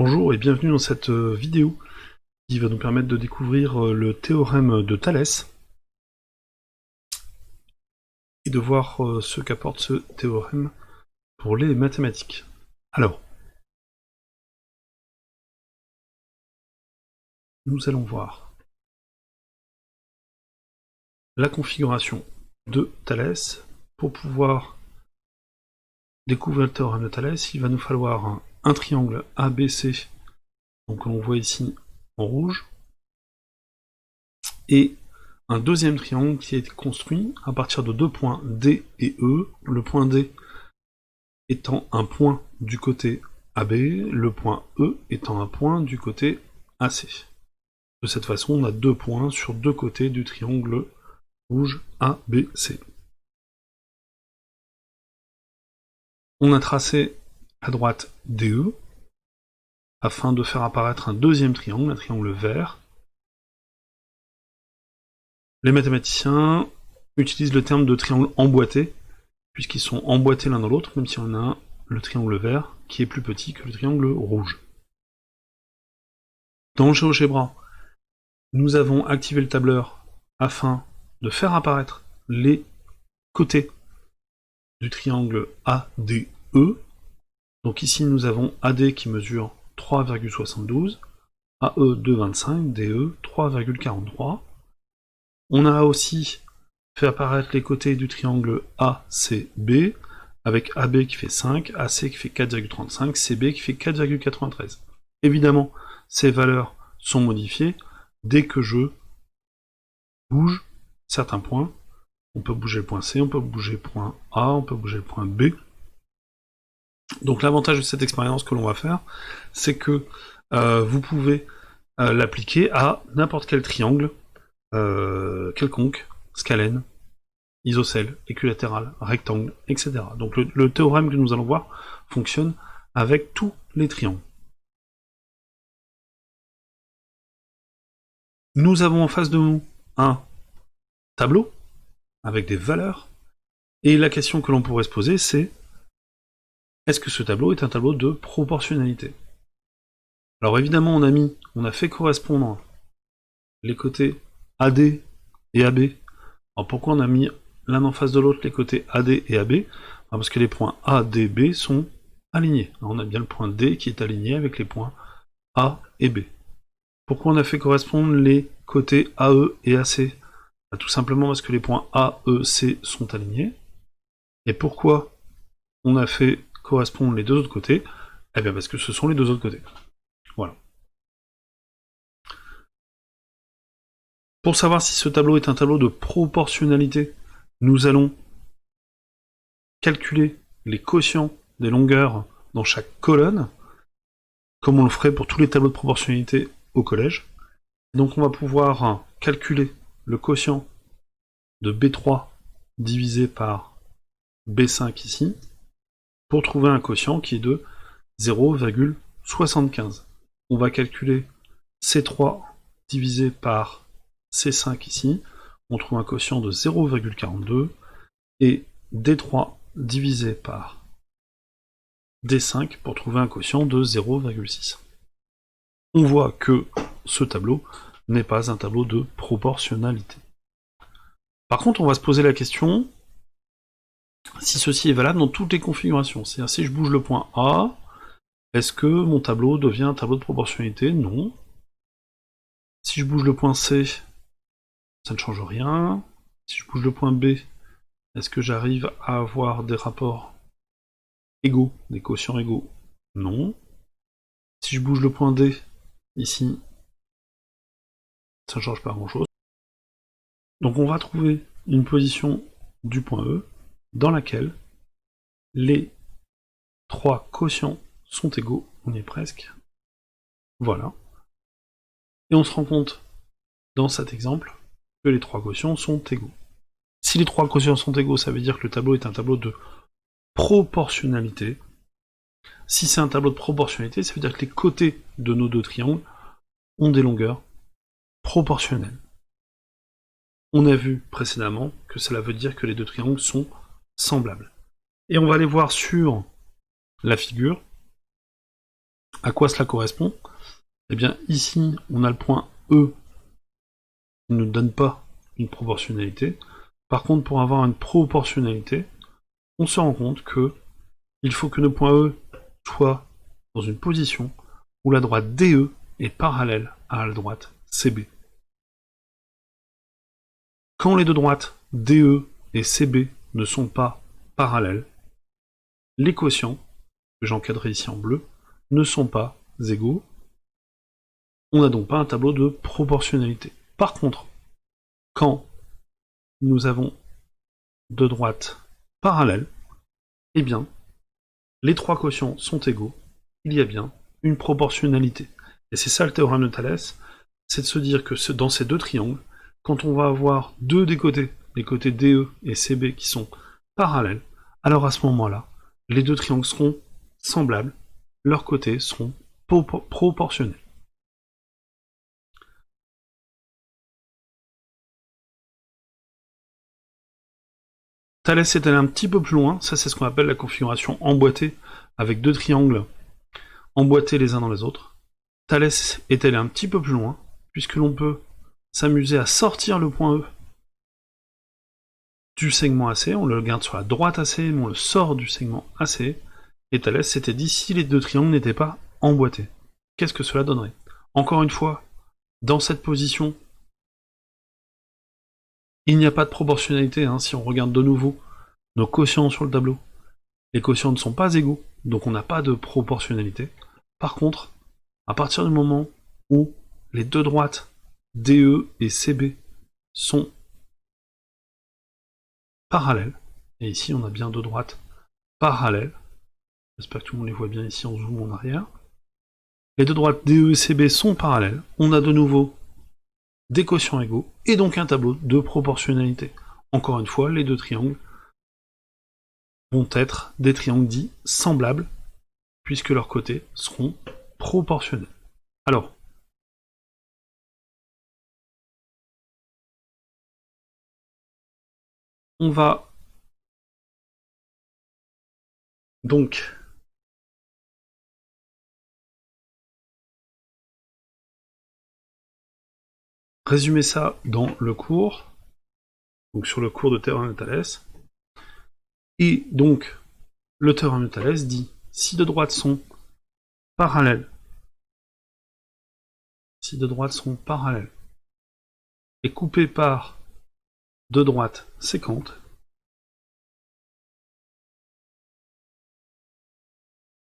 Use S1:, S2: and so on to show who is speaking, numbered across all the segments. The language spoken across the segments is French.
S1: Bonjour et bienvenue dans cette vidéo qui va nous permettre de découvrir le théorème de Thalès et de voir ce qu'apporte ce théorème pour les mathématiques. Alors, nous allons voir la configuration de Thalès. Pour pouvoir découvrir le théorème de Thalès, il va nous falloir un triangle ABC, donc on voit ici en rouge, et un deuxième triangle qui a été construit à partir de deux points D et E, le point D étant un point du côté AB, le point E étant un point du côté AC. De cette façon, on a deux points sur deux côtés du triangle rouge ABC. On a tracé à droite DE, afin de faire apparaître un deuxième triangle, un triangle vert. Les mathématiciens utilisent le terme de triangle emboîté, puisqu'ils sont emboîtés l'un dans l'autre, même si on a le triangle vert qui est plus petit que le triangle rouge. Dans GeoGebra, nous avons activé le tableur afin de faire apparaître les côtés du triangle ADE. Donc ici nous avons AD qui mesure 3,72, AE 2,25, DE 3,43. On a aussi fait apparaître les côtés du triangle ACB, avec AB qui fait 5, AC qui fait 4,35, CB qui fait 4,93. Évidemment, ces valeurs sont modifiées dès que je bouge certains points. On peut bouger le point C, on peut bouger le point A, on peut bouger le point B. Donc l'avantage de cette expérience que l'on va faire, c'est que vous pouvez l'appliquer à n'importe quel triangle quelconque, scalène, isocèle, équilatéral, rectangle, etc. Donc le théorème que nous allons voir fonctionne avec tous les triangles. Nous avons en face de nous un tableau avec des valeurs, et la question que l'on pourrait se poser, c'est est-ce que ce tableau est un tableau de proportionnalité? Alors évidemment, on a fait correspondre les côtés AD et AB. Alors pourquoi on a mis l'un en face de l'autre les côtés AD et AB? Parce que les points A, D, B sont alignés. Alors on a bien le point D qui est aligné avec les points A et B. Pourquoi on a fait correspondre les côtés AE et AC? Tout simplement parce que les points A, E, C sont alignés. Et pourquoi on a fait correspondre les deux autres côtés? Eh bien parce que ce sont les deux autres côtés. Voilà. Pour savoir si ce tableau est un tableau de proportionnalité, nous allons calculer les quotients des longueurs dans chaque colonne, comme on le ferait pour tous les tableaux de proportionnalité au collège. Donc on va pouvoir calculer le quotient de B3 divisé par B5 ici, pour trouver un quotient qui est de 0,75. On va calculer C3 divisé par C5 ici, on trouve un quotient de 0,42, et D3 divisé par D5 pour trouver un quotient de 0,6. On voit que ce tableau n'est pas un tableau de proportionnalité. Par contre, on va se poser la question si ceci est valable dans toutes les configurations. C'est-à-dire, si je bouge le point A, est-ce que mon tableau devient un tableau de proportionnalité? Non. Si je bouge le point C, ça ne change rien. Si je bouge le point B, est-ce que j'arrive à avoir des rapports égaux, des quotients égaux? Non. Si je bouge le point D, ici, ça ne change pas grand-chose. Donc on va trouver une position du point E dans laquelle les trois quotients sont égaux. On y est presque. Voilà. Et on se rend compte, dans cet exemple, que les trois quotients sont égaux. Si les trois quotients sont égaux, ça veut dire que le tableau est un tableau de proportionnalité. Si c'est un tableau de proportionnalité, ça veut dire que les côtés de nos deux triangles ont des longueurs proportionnelles. On a vu précédemment que cela veut dire que les deux triangles sont semblables. Et on va aller voir sur la figure À quoi cela correspond? Eh bien, ici, on a le point E qui ne donne pas une proportionnalité. Par contre, pour avoir une proportionnalité, on se rend compte que il faut que le point E soit dans une position où la droite DE est parallèle à la droite CB. Quand les deux droites DE et CB ne sont pas parallèles, les quotients, que j'encadrerai ici en bleu, ne sont pas égaux. On n'a donc pas un tableau de proportionnalité. Par contre, quand nous avons deux droites parallèles, eh bien, les trois quotients sont égaux, il y a bien une proportionnalité. Et c'est ça le théorème de Thalès, c'est de se dire que dans ces deux triangles, quand on va avoir deux des côtés, les côtés DE et CB qui sont parallèles, alors à ce moment-là, les deux triangles seront semblables, leurs côtés seront proportionnels. Thalès est allé un petit peu plus loin, ça c'est ce qu'on appelle la configuration emboîtée, avec deux triangles emboîtés les uns dans les autres. Thalès est allé un petit peu plus loin, puisque l'on peut s'amuser à sortir le point E du segment AC, on le garde sur la droite AC, mais on le sort du segment AC, et Thalès s'était dit si les deux triangles n'étaient pas emboîtés. Qu'est-ce que cela donnerait? Encore une fois, dans cette position, il n'y a pas de proportionnalité, hein, si on regarde de nouveau nos quotients sur le tableau. Les quotients ne sont pas égaux, donc on n'a pas de proportionnalité. Par contre, à partir du moment où les deux droites DE et CB sont parallèles, et ici on a bien deux droites parallèles, j'espère que tout le monde les voit bien ici en zoom en arrière, les deux droites DE et CB sont parallèles, on a de nouveau des quotients égaux, et donc un tableau de proportionnalité. Encore une fois, les deux triangles vont être des triangles dits semblables, puisque leurs côtés seront proportionnels. Alors, on va donc résumer ça dans le cours, donc sur le cours de théorème de Thalès. Et donc, le théorème de Thalès dit si deux droites sont parallèles, et coupées par deux droites séquentes,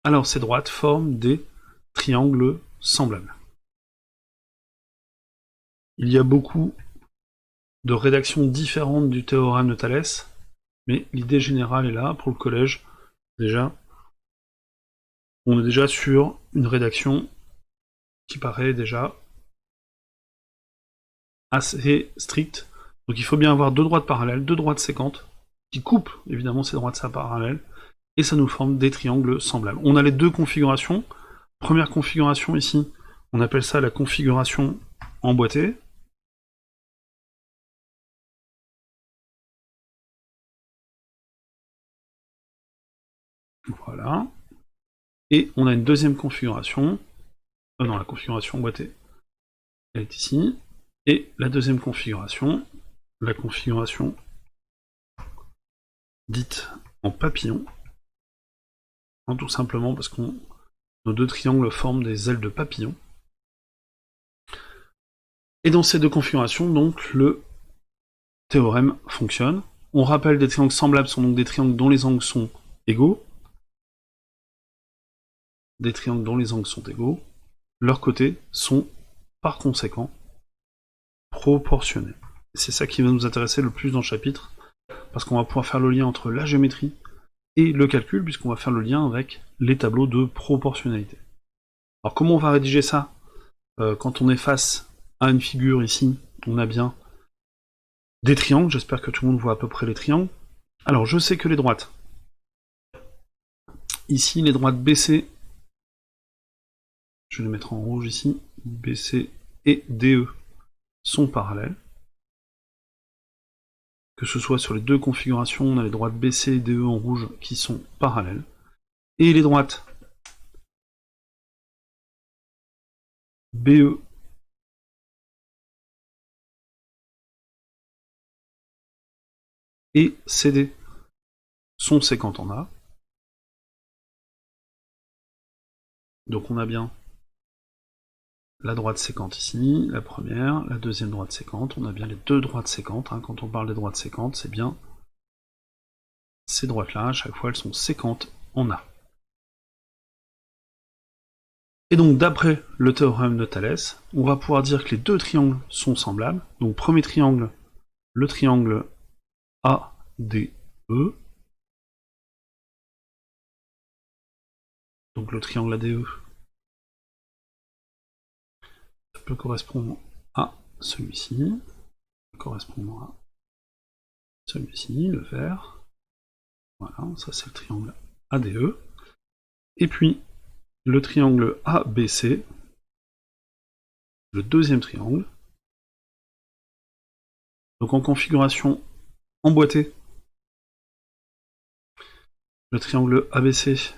S1: alors ces droites forment des triangles semblables. Il y a beaucoup de rédactions différentes du théorème de Thalès, mais l'idée générale est là, pour le collège, déjà. On est déjà sur une rédaction qui paraît déjà assez stricte. Donc il faut bien avoir deux droites parallèles, deux droites séquentes, qui coupent évidemment ces droites parallèles, et ça nous forme des triangles semblables. On a les deux configurations. Première configuration ici, on appelle ça la configuration emboîtée. Voilà. Et on a une deuxième configuration. Non, la configuration emboîtée, elle est ici. Et la deuxième configuration, la configuration dite en papillon, hein, tout simplement parce que nos deux triangles forment des ailes de papillon. Et dans ces deux configurations, donc, le théorème fonctionne. On rappelle, des triangles semblables sont donc des triangles dont les angles sont égaux. Des triangles dont les angles sont égaux. Leurs côtés sont, par conséquent, proportionnels. C'est ça qui va nous intéresser le plus dans le chapitre, parce qu'on va pouvoir faire le lien entre la géométrie et le calcul, puisqu'on va faire le lien avec les tableaux de proportionnalité. Alors comment on va rédiger ça? Quand on est face à une figure ici, on a bien des triangles, j'espère que tout le monde voit à peu près les triangles. Alors je sais que les droites, ici les droites BC, je vais les mettre en rouge ici, BC et DE sont parallèles. Que ce soit sur les deux configurations, on a les droites BC et DE en rouge qui sont parallèles. Et les droites BE et CD sont séquentes en A. Donc on a bien la droite séquente ici, la première, la deuxième droite séquente, on a bien les deux droites séquentes, hein. Quand on parle des droites séquentes, c'est bien ces droites-là, à chaque fois elles sont séquentes en A. Et donc d'après le théorème de Thalès, on va pouvoir dire que les deux triangles sont semblables. Donc premier triangle, le triangle ADE, donc le triangle ADE, ça peut correspondre à celui-ci, correspondre à celui-ci, le vert. Voilà, ça c'est le triangle ADE. Et puis le triangle ABC, le deuxième triangle. Donc en configuration emboîtée, le triangle ABC,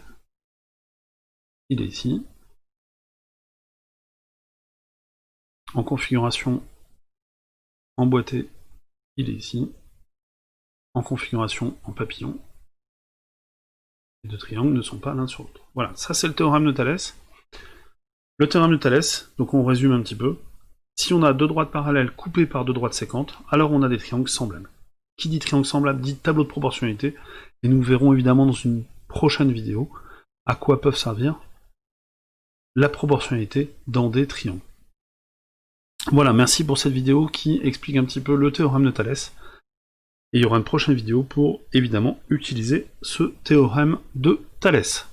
S1: il est ici. En configuration emboîtée, il est ici. En configuration en papillon, les deux triangles ne sont pas l'un sur l'autre. Voilà, ça c'est le théorème de Thalès. Le théorème de Thalès, donc on résume un petit peu. Si on a deux droites parallèles coupées par deux droites séquentes, alors on a des triangles semblables. Qui dit triangle semblable dit tableau de proportionnalité, et nous verrons évidemment dans une prochaine vidéo à quoi peuvent servir la proportionnalité dans des triangles. Voilà, merci pour cette vidéo qui explique un petit peu le théorème de Thalès. Et il y aura une prochaine vidéo pour évidemment utiliser ce théorème de Thalès.